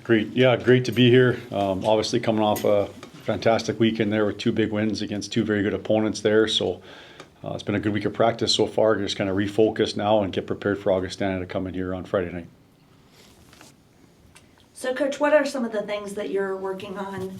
Great to be here. Obviously coming off a fantastic weekend there with two big wins against two very good opponents there. So it's been a good week of practice so far. Just kind of refocus now and get prepared for Augustana to come in here on Friday night. So, Coach, what are some of the things that you're working on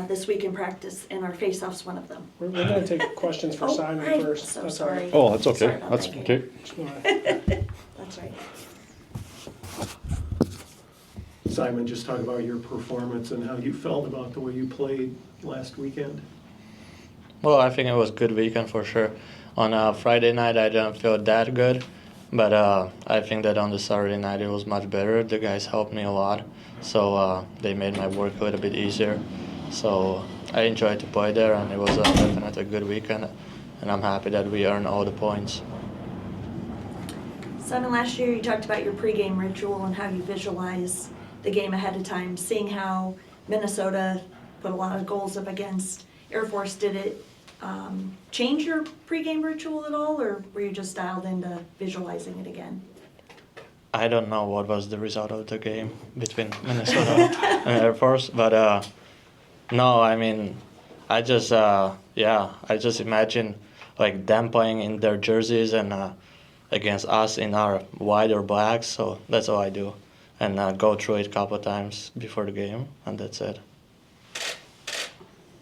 this week in practice? And our face-off's one of them. We're going to take questions for Simon first. So sorry. Oh, that's okay. Sorry about That's that, okay. That's right. Simon, just talk about your performance and how you felt about the way you played last weekend. Well, I think it was a good weekend for sure. On Friday night, I didn't feel that good, but I think that on the Saturday night, it was much better. The guys helped me a lot, so they made my work a little bit easier. So I enjoyed to play there, and it was definitely a good weekend, and I'm happy that we earned all the points. Simon, last year you talked about your pregame ritual and how you visualize the game ahead of time, seeing how Minnesota put a lot of goals up against Air Force. Did it change your pregame ritual at all, or were you just dialed into visualizing it again? I don't know what was the result of the game between Minnesota and Air Force, but no, I mean, I just imagine like them playing in their jerseys and against us in our white or black, so that's all I do. And go through it a couple of times before the game, and that's it.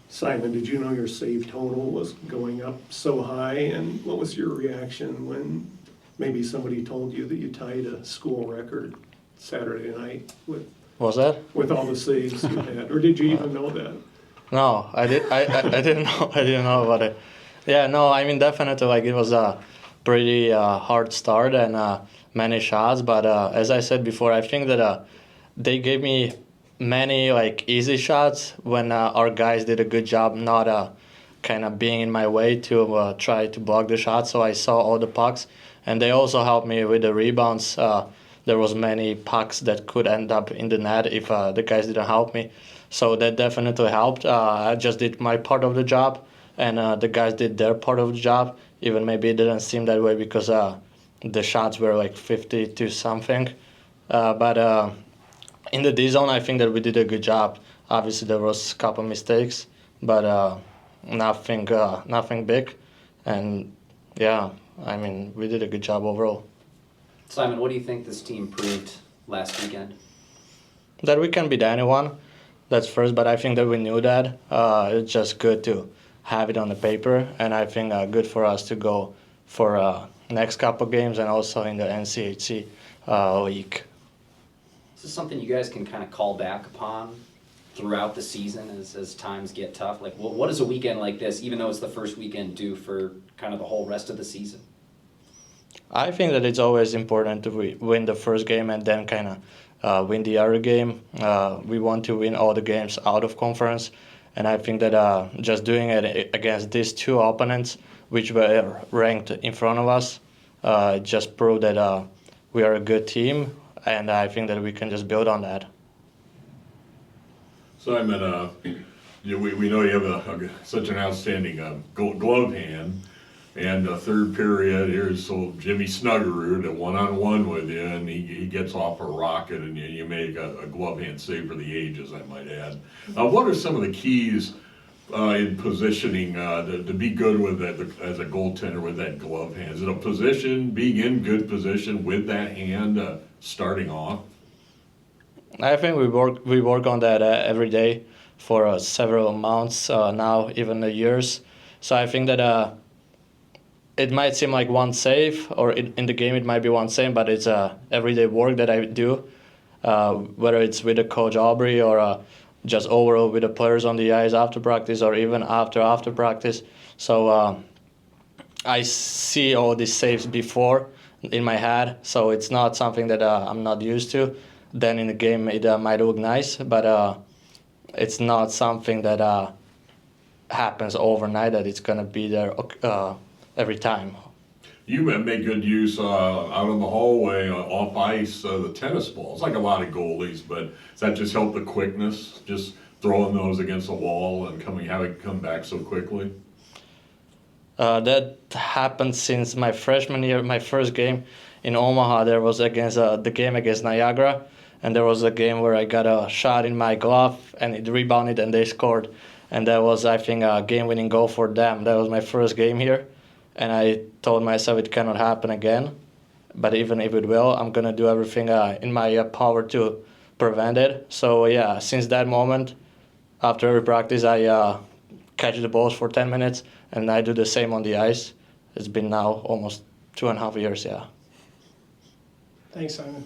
Simon, did you know your save total was going up so high? And what was your reaction when maybe somebody told you that you tied a school record Saturday night with Was that? with all the saves you had? Or did you even know that? No, I didn't know. I didn't know about it. Yeah, no, I mean definitely like it was a pretty hard start and many shots, but as I said before, I think that they gave me many like easy shots when our guys did a good job not kind of being in my way to try to block the shot. So I saw all the pucks, and they also helped me with the rebounds. There was many pucks that could end up in the net if the guys didn't help me. So that definitely helped. I just did my part of the job, and the guys did their part of the job. Even maybe it didn't seem that way because the shots were like 50 to something. But in the D zone, I think that we did a good job. Obviously, there was a couple mistakes, but nothing big. And yeah, I mean, we did a good job overall. Simon, what do you think this team proved last weekend? That we can beat anyone, that's first, but I think that we knew that. It's just good to have it on the paper, and I think good for us to go for next couple games and also in the NCHC league. Is this something you guys can kind of call back upon throughout the season as times get tough? Like, what does a weekend like this, even though it's the first weekend, do for kind of the whole rest of the season? I think that it's always important to win the first game and then kind of win the other game. We want to win all the games out of conference, and I think that just doing it against these two opponents, which were ranked in front of us, just proved that we are a good team, and I think that we can just build on that. Simon, we know you have such an outstanding glove hand, and third period, here's old Jimmy Snuggerud at one-on-one with you, and he gets off a rocket, and you make a glove hand save for the ages, I might add. What are some of the keys in positioning to be good with that as a goaltender with that glove hand? Is it a position, being in good position with that hand starting off? I think we work on that every day for several months now, even years. So I think that it might seem like one save, or in the game it might be one save, but it's everyday work that I do, whether it's with the coach Aubrey or just overall with the players on the ice after practice or even after practice. So I see all these saves before in my head, so it's not something that I'm not used to. Then in the game it might look nice, but it's not something that happens overnight, that it's going to be there every time. You make good use out in the hallway, off ice, the tennis balls, like a lot of goalies, but does that just help the quickness, just throwing those against the wall and having it come back so quickly? That happened since my freshman year. My first game in Omaha, there was against the game against Niagara, And there was a game where I got a shot in my glove and it rebounded and they scored. And that was, I think, a game-winning goal for them. That was my first game here. And I told myself it cannot happen again. But even if it will, I'm going to do everything in my power to prevent it. So, yeah, since that moment, after every practice, I catch the balls for 10 minutes, and I do the same on the ice. It's been now almost 2.5 years, yeah. Thanks, Simon.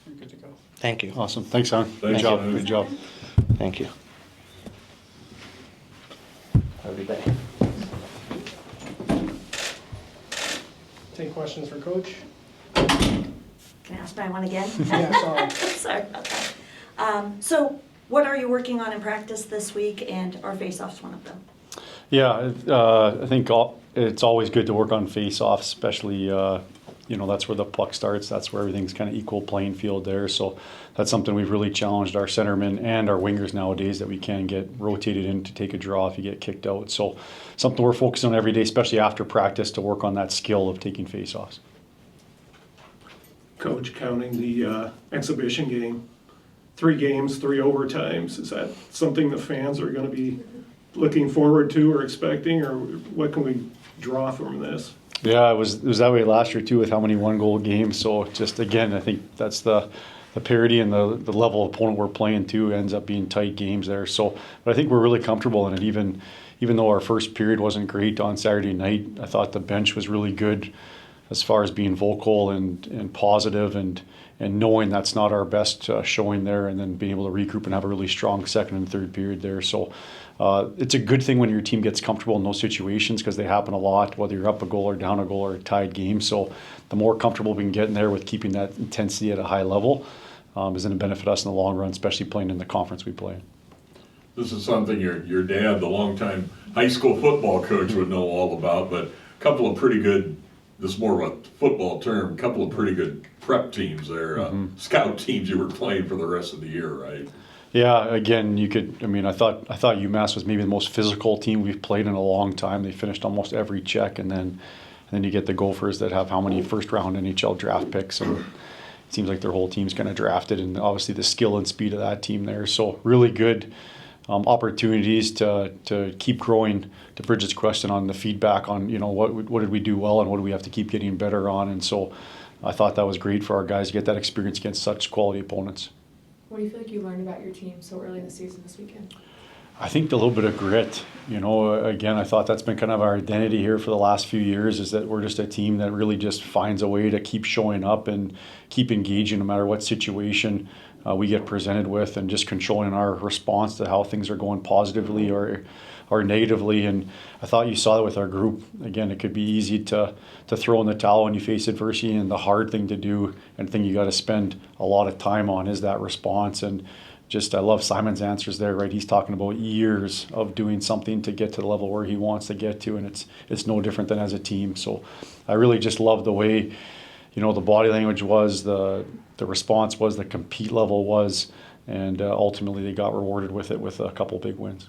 You're good to go. Thank you. Awesome. Thanks, Simon. Good Thanks, job. Simon. Good job. Thank you. Have a good day. Take questions for Coach. Can I ask my one again? Yeah, sorry. Sorry about that. So what are you working on in practice this week, and are face-offs one of them? Yeah, I think it's always good to work on face-offs, especially, that's where the puck starts. That's where everything's kind of equal playing field there. So that's something we've really challenged our centermen and our wingers nowadays, that we can get rotated in to take a draw if you get kicked out. So something we're focusing on every day, especially after practice, to work on that skill of taking face-offs. Coach, counting the exhibition game, 3 games, 3 overtimes, is that something the fans are going to be looking forward to or expecting, or what can we draw from this? Yeah, it was that way last year too, with how many 1-goal games. So just again, I think that's the parity and the level of opponent we're playing too ends up being tight games there. So, but I think we're really comfortable in it. Even though our first period wasn't great on Saturday night, I thought the bench was really good as far as being vocal and positive and knowing that's not our best showing there, and then being able to regroup and have a really strong second and third period there. So it's a good thing when your team gets comfortable in those situations, because they happen a lot, whether you're up a goal or down a goal or a tied game. So the more comfortable we can get in there with keeping that intensity at a high level is going to benefit us in the long run, especially playing in the conference we play in. This is something your dad, the longtime high school football coach, would know all about, but a couple of pretty good, this is more of a football term, a couple of pretty good prep teams there, scout teams you were playing for the rest of the year, right? Yeah, again, I thought UMass was maybe the most physical team we've played in a long time. They finished almost every check, and then you get the Gophers that have how many first-round NHL draft picks, and it seems like their whole team's kind of drafted, and obviously the skill and speed of that team there. So really good opportunities to keep growing. To Bridget's question on the feedback on what did we do well and what do we have to keep getting better on, and so I thought that was great for our guys to get that experience against such quality opponents. What do you feel like you learned about your team so early in the season this weekend? I think a little bit of grit. Again, I thought that's been kind of our identity here for the last few years, is that we're just a team that really just finds a way to keep showing up and keep engaging no matter what situation we get presented with, and just controlling our response to how things are going positively or negatively. And I thought you saw that with our group. Again, it could be easy to throw in the towel when you face adversity, and the hard thing to do and the thing you got to spend a lot of time on is that response. And just, I love Simon's answers there, right? He's talking about years of doing something to get to the level where he wants to get to, and it's no different than as a team. So I really just love the way, the body language was, the response was, the compete level was, and ultimately they got rewarded with it with a couple big wins.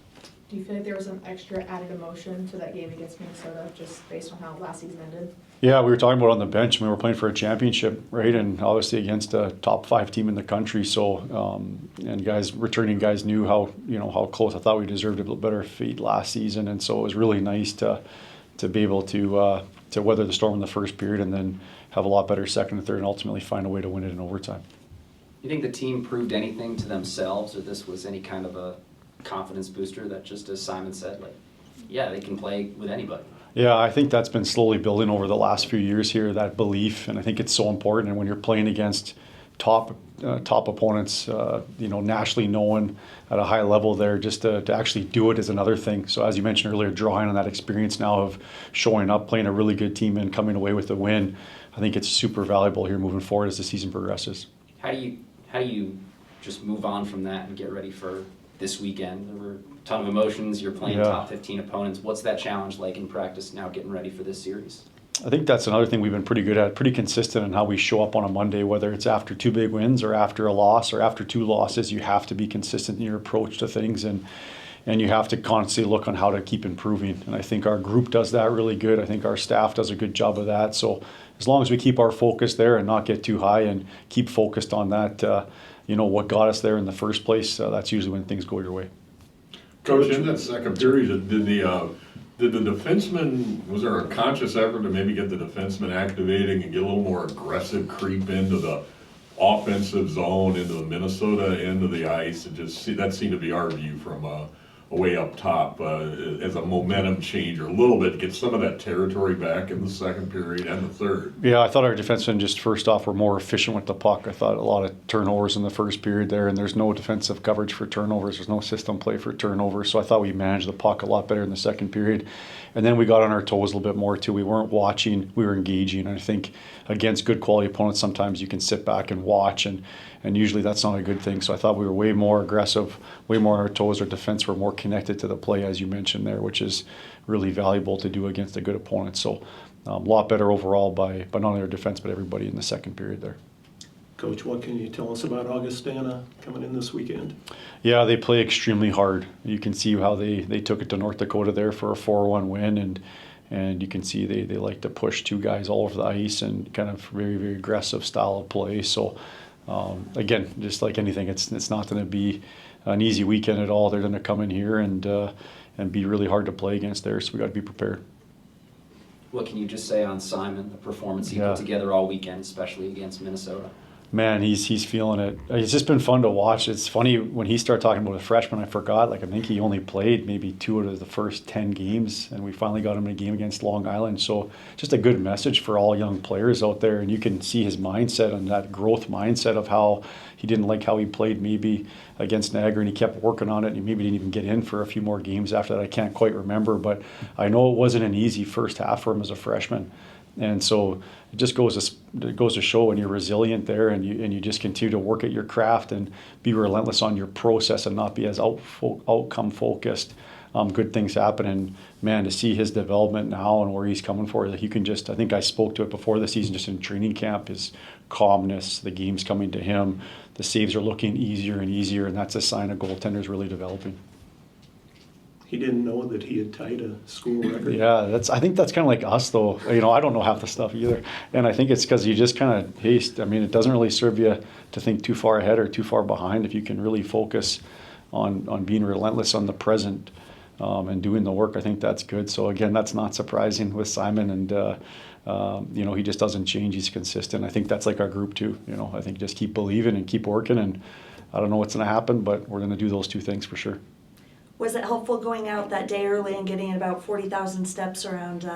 Do you feel like there was some extra added emotion to that game against Minnesota just based on how last season ended? Yeah, we were talking about on the bench. We were playing for a championship, right? And obviously against a top 5 team in the country. So, and returning guys knew how close. I thought we deserved a little better fate last season, and so it was really nice to be able to weather the storm in the first period, and then have a lot better second and third, and ultimately find a way to win it in overtime. You think the team proved anything to themselves, or this was any kind of a confidence booster that, just as Simon said, they can play with anybody? Yeah, I think that's been slowly building over the last few years here, that belief, and I think it's so important. And when you're playing against top opponents, nationally known at a high level there, just to actually do it is another thing. So as you mentioned earlier, drawing on that experience now of showing up, playing a really good team and coming away with a win, I think it's super valuable here moving forward as the season progresses. How do you just move on from that and get ready for this weekend? There were a ton of emotions. You're playing top 15 opponents. What's that challenge like in practice now, getting ready for this series? I think that's another thing we've been pretty good at, pretty consistent in how we show up on a Monday, whether it's after 2 big wins or after a loss or after 2 losses. You have to be consistent in your approach to things, and and you have to constantly look on how to keep improving. And I think our group does that really good. I think our staff does a good job of that. So as long as we keep our focus there and not get too high and keep focused on that, what got us there in the first place, that's usually when things go your way. Coach, in that second period, did the defenseman, was there a conscious effort to maybe get the defenseman activating and get a little more aggressive creep into the offensive zone, into the Minnesota end of the ice? And that seemed to be our view from way up top as a momentum changer a little bit, get some of that territory back in the second period and the third. Yeah, I thought our defensemen just first off were more efficient with the puck. I thought a lot of turnovers in the first period there, and there's no defensive coverage for turnovers. There's no system play for turnovers. So I thought we managed the puck a lot better in the second period. And then we got on our toes a little bit more too. We weren't watching, we were engaging. And I think against good quality opponents, sometimes you can sit back and watch, and usually that's not a good thing. So I thought we were way more aggressive, way more on our toes. Our defense were more connected to the play, as you mentioned there, which is really valuable to do against a good opponent. So a lot better overall by not only our defense, but everybody in the second period there. Coach, what can you tell us about Augustana coming in this weekend? Yeah, they play extremely hard. You can see how they took it to North Dakota there for a 4-1 win, and you can see they like to push two guys all over the ice and kind of very, very aggressive style of play. So again, just like anything, it's not going to be an easy weekend at all. They're going to come in here and be really hard to play against there, so we got to be prepared. What can you just say on Simon, the performance he Yeah. put together all weekend, especially against Minnesota? Man, he's feeling it. It's just been fun to watch. It's funny when he started talking about a freshman, I forgot. I think he only played maybe 2 out of the first 10 games, and we finally got him in a game against Long Island. So just a good message for all young players out there, and you can see his mindset and that growth mindset of how he didn't like how he played maybe against Niagara, and he kept working on it, and he maybe didn't even get in for a few more games after that. I can't quite remember, but I know it wasn't an easy first half for him as a freshman. And so it just goes to show when you're resilient there, and you just continue to work at your craft and be relentless on your process and not be as outcome focused. Good things happen, and man, to see his development now and where he's coming for, like you can just, I think I spoke to it before the season, just in training camp, his calmness, the game's coming to him, the saves are looking easier and easier, and that's a sign a goaltender's really developing. He didn't know that he had tied a school record. Yeah, I think that's kind of like us, though. I don't know half the stuff either, and I think it's because you just kind of haste. I mean, it doesn't really serve you to think too far ahead or too far behind. If you can really focus on being relentless on the present and doing the work, I think that's good. So again, that's not surprising with Simon, and he just doesn't change. He's consistent. I think that's like our group too. I think just keep believing and keep working, and I don't know what's going to happen, but we're going to do those two things for sure. Was it helpful going out that day early and getting about 40,000 steps around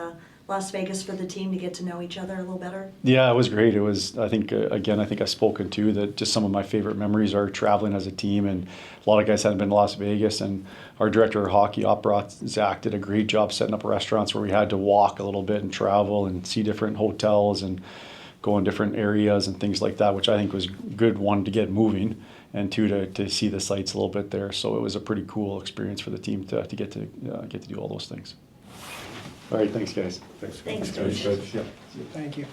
Las Vegas for the team to get to know each other a little better? Yeah, it was great. It was, I think I've spoken to that just some of my favorite memories are traveling as a team, and a lot of guys hadn't been to Las Vegas, and our director of hockey, Zach, did a great job setting up restaurants where we had to walk a little bit and travel and see different hotels and go in different areas and things like that, which I think was good, one, to get moving, and two, to see the sights a little bit there. So it was a pretty cool experience for the team to get to do all those things. All right, thanks, guys. Thanks, Coach. Yeah. Thank you.